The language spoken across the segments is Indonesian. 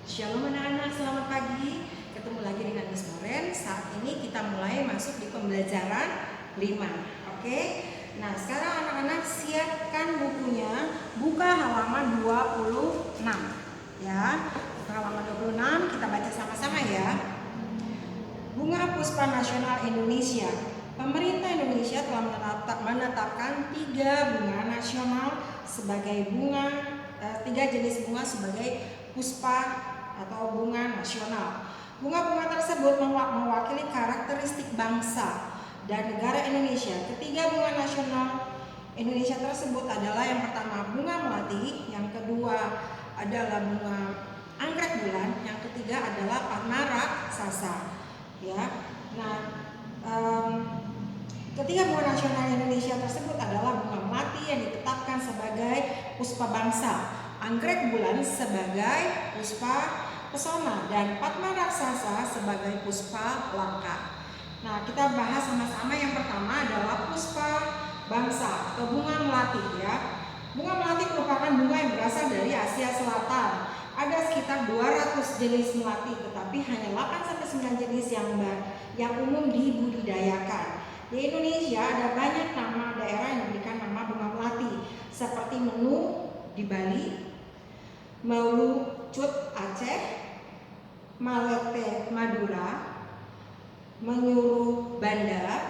Shalom anak-anak, selamat pagi. Ketemu lagi dengan Miss Moren. Saat ini kita mulai masuk di pembelajaran 5. Oke. Nah, sekarang anak-anak siapkan bukunya. Buka halaman 26. Ya. Buka halaman 26, kita baca sama-sama ya. Bunga Puspa Nasional Indonesia. Pemerintah Indonesia telah menetapkan 3 bunga nasional sebagai tiga jenis bunga sebagai puspa atau bunga nasional. Bunga-bunga tersebut mewakili karakteristik bangsa dan negara Indonesia. Ketiga bunga nasional Indonesia tersebut adalah yang pertama bunga melati, yang kedua adalah bunga anggrek bulan, yang ketiga adalah Padma raksasa. Ya, nah ketiga bunga nasional Indonesia tersebut adalah bunga melati yang ditetapkan sebagai puspa bangsa, anggrek bulan sebagai puspa pesona, dan Padma raksasa sebagai puspa langka. Nah, kita bahas sama-sama. Yang pertama adalah puspa bangsa atau bunga melati ya. Bunga melati merupakan bunga yang berasal dari Asia Selatan. Ada sekitar 200 jenis melati, tetapi hanya 8-9 jenis yang umum dibudidayakan. Di Indonesia ada banyak nama daerah yang diberikan nama bunga melati, seperti Menu di Bali, Melucut Aceh, Malete Madura, Menyuruh Banda,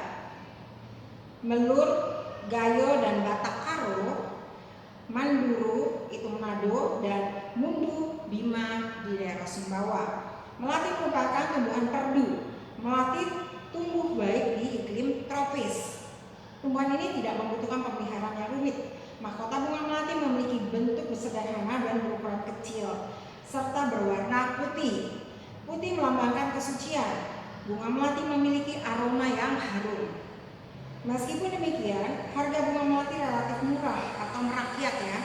Melur Gayo dan Batak Karo, Manduru itu Manado, dan Mundu Bima di daerah Sumbawa. Melati merupakan tumbuhan perdu. Melati tumbuh baik di iklim tropis. Tumbuhan ini tidak membutuhkan pemeliharaan yang rumit. Mahkota bunga melati memiliki bentuk sederhana dan berukuran kecil, serta berwarna putih. Putih melambangkan kesucian. Bunga melati memiliki aroma yang harum. Meskipun demikian, harga bunga melati relatif murah atau merakyat ya.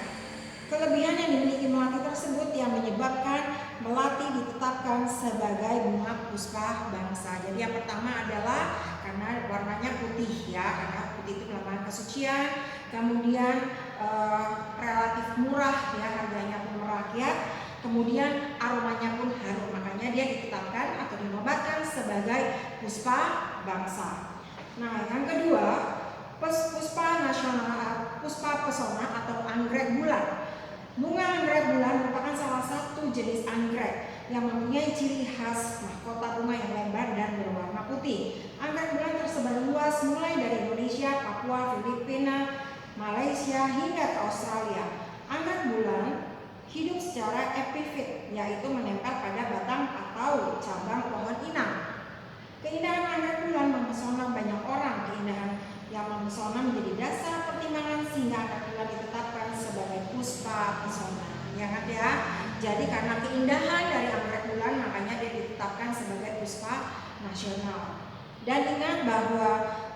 Kelebihan yang dimiliki melati tersebut yang menyebabkan melati ditetapkan sebagai bunga puspa bangsa. Jadi yang pertama adalah karena warnanya putih ya, karena putih itu melambangkan kesucian. Kemudian relatif murah ya, harganya pun merakyat. Kemudian aromanya pun harum, makanya dia ditetapkan atau dinobatkan sebagai puspa bangsa. Nah, yang kedua, puspa nasional, puspa pesona atau anggrek bulan. Bunga anggrek bulan merupakan salah satu jenis anggrek yang mempunyai ciri khas mahkota bunga yang lebar dan berwarna putih. Anggrek bulan tersebar luas mulai dari Indonesia, Papua, Filipina, Malaysia hingga ke Australia. Anggrek bulan hidup secara epifit, yaitu menempel pada batang atau cabang pohon inang. Keindahan anggrek bulan mempesona banyak orang. Keindahan yang mempesona menjadi dasar pertimbangan sehingga anggrek bulan ditetapkan sebagai puspa pesona. Ingat ya. Jadi karena keindahan dari anggrek bulan, makanya dia ditetapkan sebagai puspa nasional. Dan ingat bahwa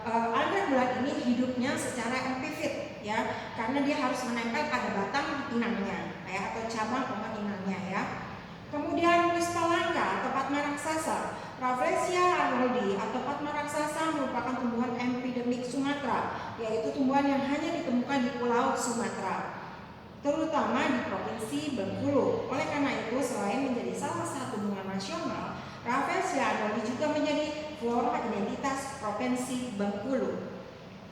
anggrek bulan ini hidupnya secara epifit ya, karena dia harus menempel pada batang inangnya ya, atau cabang pohon inangnya ya. Kemudian puspa langka atau Padma raksasa. Rafflesia arnoldi atau Padma raksasa merupakan tumbuhan endemik Sumatera, yaitu tumbuhan yang hanya ditemukan di Pulau Sumatera, terutama di Provinsi Bengkulu. Oleh karena itu, selain menjadi salah satu bunga nasional, Rafflesia arnoldi juga menjadi flora identitas Provinsi Bengkulu.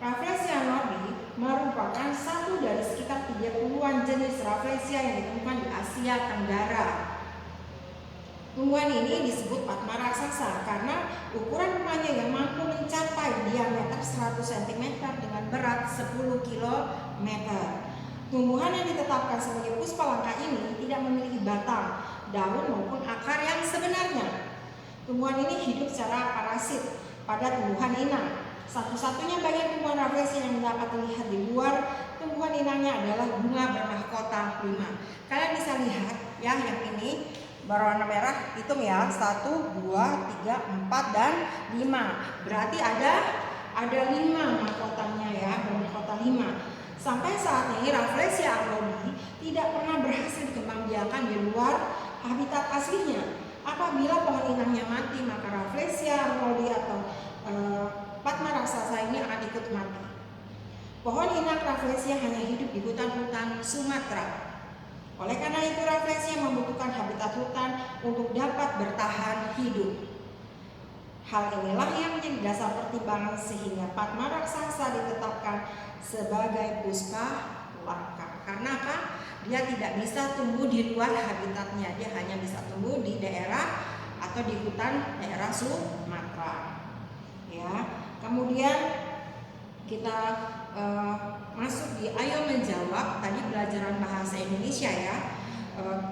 Rafflesia arnoldi merupakan satu dari sekitar 30-an jenis Rafflesia yang ditemukan di Asia Tenggara. Tumbuhan ini disebut Padma raksasa karena ukuran bunganya yang mampu mencapai diameter 100 cm dengan berat 10 km. Tumbuhan yang ditetapkan sebagai puspa langka ini tidak memiliki batang, daun maupun akar yang sebenarnya. Tumbuhan ini hidup secara parasit pada tumbuhan inang. Satu-satunya bagian tumbuhan Rafflesia yang dapat terlihat di luar tumbuhan inangnya adalah bunga bermahkota 5. Kalian bisa lihat ya, yang ini berwarna merah, hitung ya, 1, 2, 3, 4, dan 5. Berarti ada 5 mahkotanya ya, bermahkota 5. Sampai saat ini Rafflesia arnoldi tidak pernah berhasil dikembangbiakan di luar habitat aslinya. Apabila pohon inangnya mati, maka Rafflesia arnoldi atau Padma raksasa ini akan ikut mati. Pohon inang Rafflesia hanya hidup di hutan-hutan Sumatera. Oleh karena itu, Rafflesia membutuhkan habitat hutan Hal inilah yang menjadi dasar pertimbangan sehingga Padma raksasa ditetapkan sebagai puspa langka. Karena apa? Dia tidak bisa tumbuh di luar habitatnya, dia hanya bisa tumbuh di daerah atau di hutan daerah Sumatera. Ya, kemudian kita masuk di Ayo Menjawab. Tadi pelajaran bahasa Indonesia ya.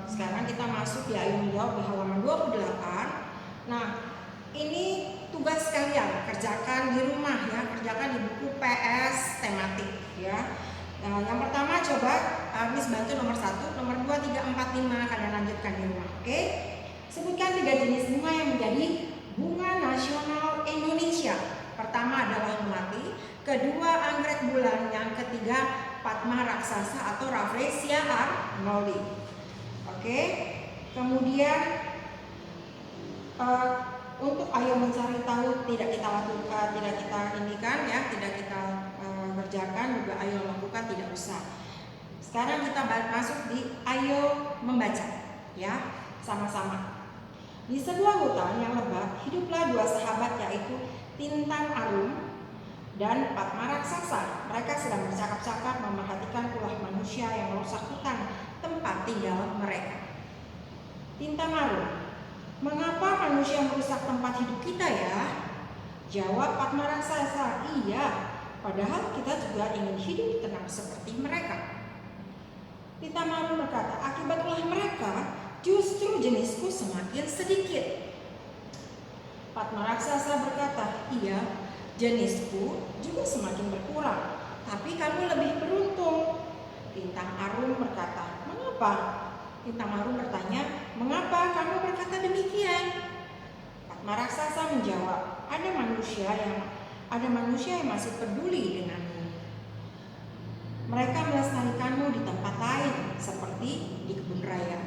Sekarang kita masuk di Ayo Menjawab di halaman 28. Nah, ini tugas kalian, kerjakan di rumah ya, kerjakan di buku PS tematik ya. Nah, yang pertama coba Miss bantu nomor 1, nomor 2, 3, 4, 5 kalian lanjutkan di rumah. Oke? Sebutkan 3 jenis bunga yang menjadi bunga nasional Indonesia. Pertama adalah melati, kedua anggrek bulan, yang ketiga Padma raksasa atau Rafflesia arnoldi. Oke? Kemudian untuk Ayo Mencari Tahu tidak kita lakukan, tidak kita indikan ya, tidak kita kerjakan, juga Ayo Lakukan tidak usah. Sekarang kita masuk di Ayo Membaca ya, sama-sama. Di sebuah hutan yang lebat hiduplah 2 sahabat, yaitu Tintang Arum dan Padma raksasa. Mereka sedang bercakap-cakap memerhatikan ulah manusia yang merusak hutan tempat tinggal mereka. Tintang Arum, mengapa manusia merusak tempat hidup kita ya? Jawab Padma raksasa, iya, padahal kita juga ingin hidup tenang seperti mereka. Tintang Arum berkata, akibat ulah mereka, justru jenisku semakin sedikit. Padma raksasa berkata, iya, jenisku juga semakin berkurang, tapi kamu lebih beruntung. Tintang Arum berkata, mengapa? Tintang Arum bertanya, mengapa kamu berkata demikian? Padma raksasa menjawab, ada manusia yang masih peduli denganmu. Mereka melestarikanmu di tempat lain, seperti di kebun raya.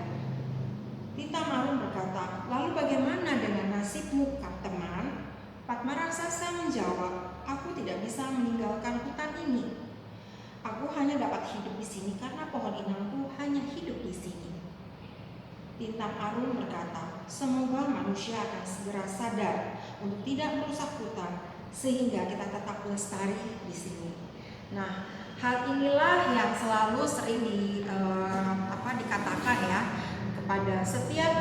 Tintang Arum berkata, lalu bagaimana dengan nasibmu, teman? Padma raksasa menjawab, aku tidak bisa meninggalkan hutan ini. Aku hanya dapat hidup di sini karena pohon inangku hanya hidup di sini. Tintang Arum berkata, semoga manusia akan segera sadar untuk tidak merusak hutan sehingga kita tetap lestari di sini. Nah, hal inilah yang selalu sering dikatakan ya kepada setiap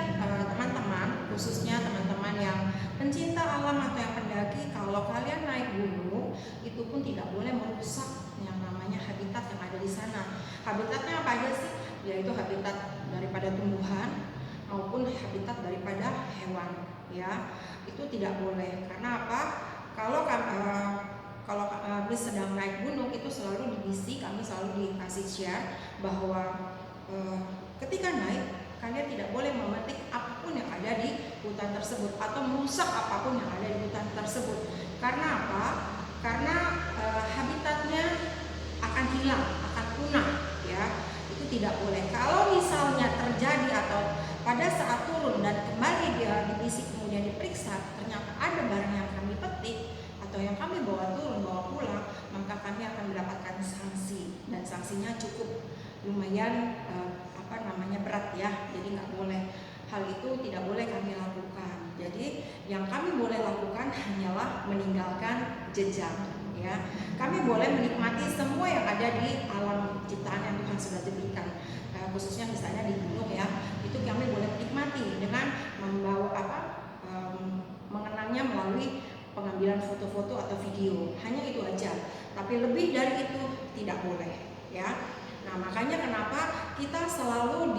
teman-teman, khususnya teman-teman yang pencinta alam atau yang pendaki. Kalau kalian naik gunung, itu pun tidak boleh merusak yang namanya habitat yang ada di sana. Habitatnya apa aja sih? Yaitu habitat daripada tumbuhan maupun habitat daripada hewan ya. Itu tidak boleh. Karena apa? Kalau kami sedang naik gunung, itu selalu kami selalu dikasih share bahwa ketika naik kalian tidak boleh memetik apapun yang ada di hutan tersebut atau merusak apapun yang ada di hutan tersebut. Karena apa? Karena habitatnya akan hilang, akan punah ya. Itu tidak boleh. Kalau misalnya terjadi atau pada saat turun dan kembali dia dibisik kemudian diperiksa, ternyata ada barang yang kami petik atau yang kami bawa pulang, maka kami akan mendapatkan sanksi, dan sanksinya cukup lumayan berat ya. Jadi nggak boleh, hal itu tidak boleh kami lakukan. Jadi yang kami boleh lakukan hanyalah meninggalkan jejak ya. Kami boleh menikmati semua yang ada di alam ciptaan yang Tuhan sudah berikan, khususnya misalnya di gunung ya, itu kami boleh menikmati dengan membawa mengenangnya melalui pengambilan foto-foto atau video, hanya itu aja. Tapi lebih dari itu tidak boleh ya. Nah, makanya kenapa kita selalu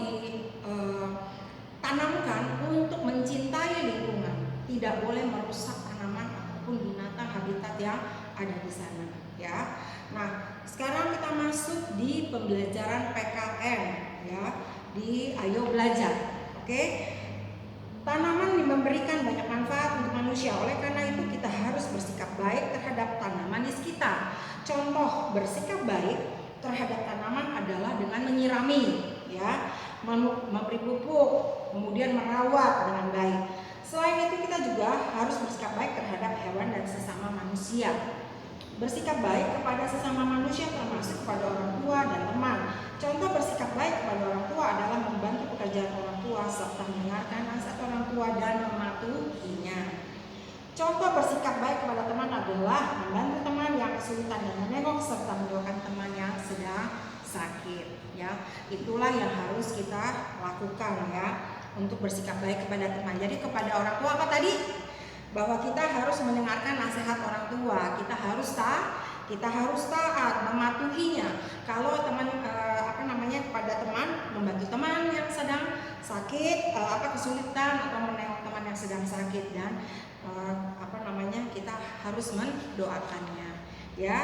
ditanamkan untuk mencintai lingkungan, tidak boleh merusak tanaman ataupun binatang habitat yang ada di sana ya. Nah, sekarang kita masuk di pembelajaran PKN ya, di Ayo Belajar. Oke. Tanaman memberikan banyak manfaat untuk manusia, oleh karena itu kita harus bersikap baik terhadap tanaman di sekitar. Contoh bersikap baik terhadap tanaman adalah dengan menyirami ya, memberi pupuk, kemudian merawat dengan baik. Selain itu kita juga harus bersikap baik terhadap hewan dan sesama manusia. Bersikap baik kepada sesama manusia termasuk kepada orang tua dan teman. Contoh bersikap baik kepada orang tua adalah membantu pekerjaan orang tua serta mendengarkan nasihat orang tua dan mematuhinya. Contoh bersikap baik kepada teman adalah membantu teman yang kesulitan dan menengok serta mendoakan teman yang sedang sakit. Ya, itulah yang harus kita lakukan ya untuk bersikap baik kepada teman. Jadi kepada orang tua apa tadi? Bahwa kita harus mendengarkan nasihat orang tua. Kita harus taat, mematuhinya. Kalau teman kepada teman, membantu teman yang sedang sakit, kesulitan atau menengok teman yang sedang sakit dan kita harus mendoakannya. Ya.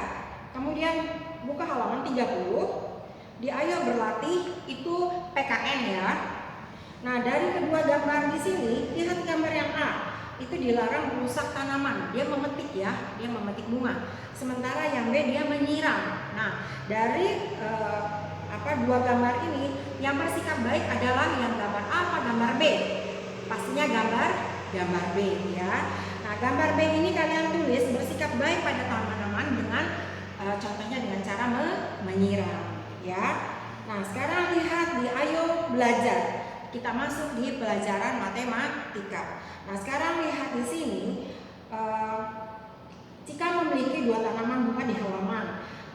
Kemudian buka halaman 30. Di Ayo Berlatih itu PKN ya. Nah, dari kedua gambar di sini, lihat gambar yang A. Itu dilarang merusak tanaman. Dia memetik ya, dia memetik bunga. Sementara yang B dia menyiram. Nah, dari dua gambar ini, yang bersikap baik adalah yang gambar A apa gambar B? Pastinya gambar B ya. Nah, gambar B ini kalian tulis bersikap baik pada tanaman dengan contohnya dengan cara menyiram ya. Nah, sekarang lihat di Ayo Belajar. Kita masuk di pelajaran matematika. Nah, sekarang lihat di sini, Cika memiliki dua tanaman bunga di halaman.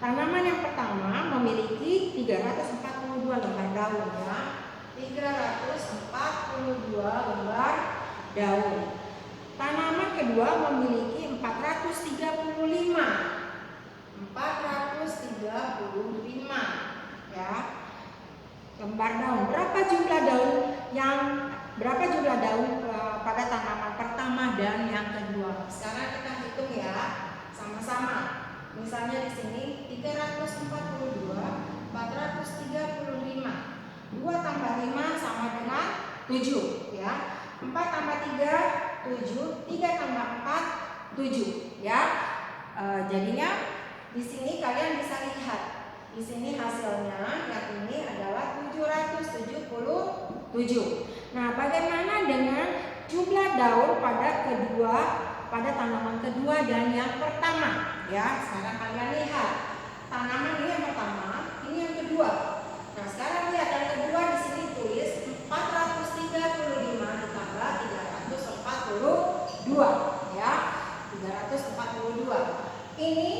Tanaman yang pertama memiliki 342 lembar daun ya. 342 lembar daun. Tanaman kedua memiliki 435 ya lembar daun. Berapa jumlah daun pada tanaman pertama dan yang kedua? Sekarang kita hitung ya sama-sama. Misalnya di sini 342, 435. 2 tambah 5 sama dengan 7 ya. 4 tambah 3 7, 3 tambah 4 7 ya. Jadinya di sini kalian bisa lihat. Di sini hasilnya yang ini adalah 777. Nah, bagaimana dengan jumlah daun pada tanaman kedua dan yang pertama? Ya, sekarang kalian lihat. Tanaman ini yang pertama, ini yang kedua. Nah, sekarang lihat yang kedua di sini tulis 435 ditambah 342 ya. 342. Ini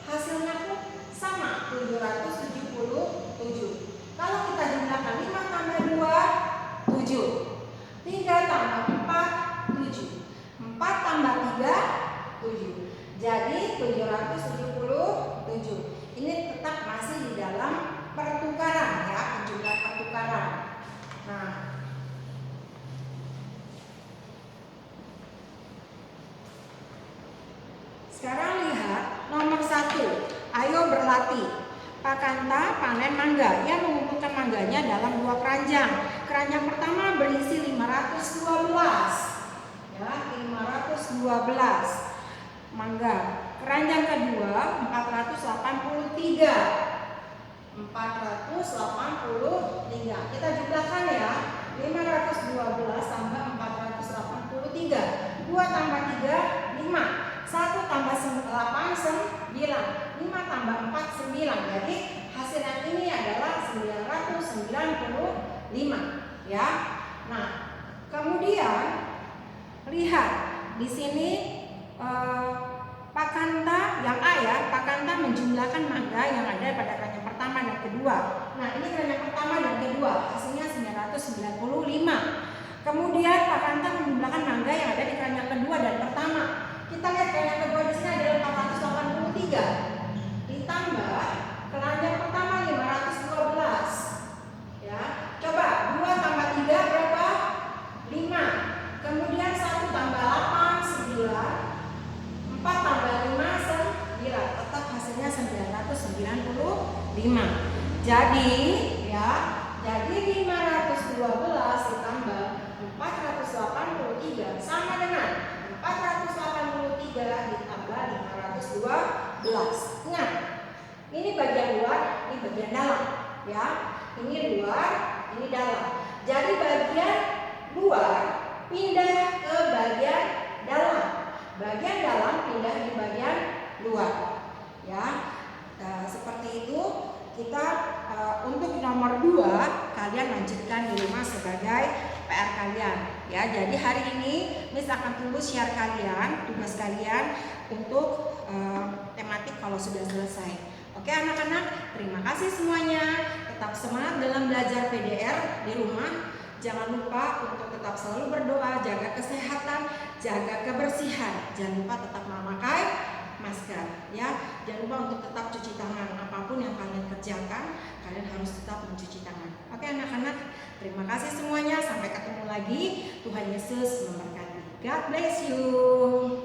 hasilnya pun sama 777. Kalau kita jumlahkan 5 tambah 2 7, 3 tambah 4 7, 4 tambah 3 7. Jadi 777. Ini tetap masih di dalam pertukaran ya, jumlah pertukaran. Nah, sekarang lihat nomor 1. Ayo berlatih. Pak Kanta panen mangga. Ia mengumpulkan mangganya dalam 2 keranjang. Keranjang pertama berisi 512. Ya, 512 mangga. Keranjang kedua 483. 483. Kita jumlahkan ya. 512 tambah 483. 2 tambah 3 5. 1 tambah 8 9. 5 tambah 4 9. Jadi hasil yang ini adalah 995 ya. Nah, kemudian lihat di sini Pak Kanta yang A ya, Pak Kanta menjumlahkan mangga yang ada pada keranjang pertama dan kedua. Nah, ini keranjang pertama dan kedua, hasilnya 995. Kemudian Pak Kanta menjumlahkan mangga yang ada di keranjang kedua dan pertama. Kita lihat keranjang kedua di sini adalah 483. Ditambah keranjang pertama 512. Ya. Coba 2 tambah 3 berapa? 5. Kemudian 1 tambah 8 9. 4 tambah 5 9. Tetap hasilnya 995. Jadi ya, jadi 512 ditambah 483 sama dengan 483 ditambah 512. Ingat, ini bagian luar, ini bagian dalam ya. Ini luar, ini dalam. Jadi bagian luar pindah ke bagian dalam. Bagian dalam pindah di bagian luar. Ya. Seperti itu kita untuk nomor 2 kalian lanjutkan di rumah sebagai PR kalian Ya, jadi hari ini Miss akan tunggu share kalian, tugas kalian untuk tematik kalau sudah selesai. Oke anak-anak, terima kasih semuanya. Tetap semangat dalam belajar PDR di rumah. Jangan lupa untuk tetap selalu berdoa, jaga kesehatan, jaga kebersihan. Jangan lupa tetap memakai masker, ya. Jangan lupa untuk tetap cuci tangan. Apapun yang kalian kerjakan, kalian harus tetap mencuci tangan. Oke anak-anak, terima kasih semuanya. Sampai ketemu lagi. Tuhan Yesus memberkati. God bless you.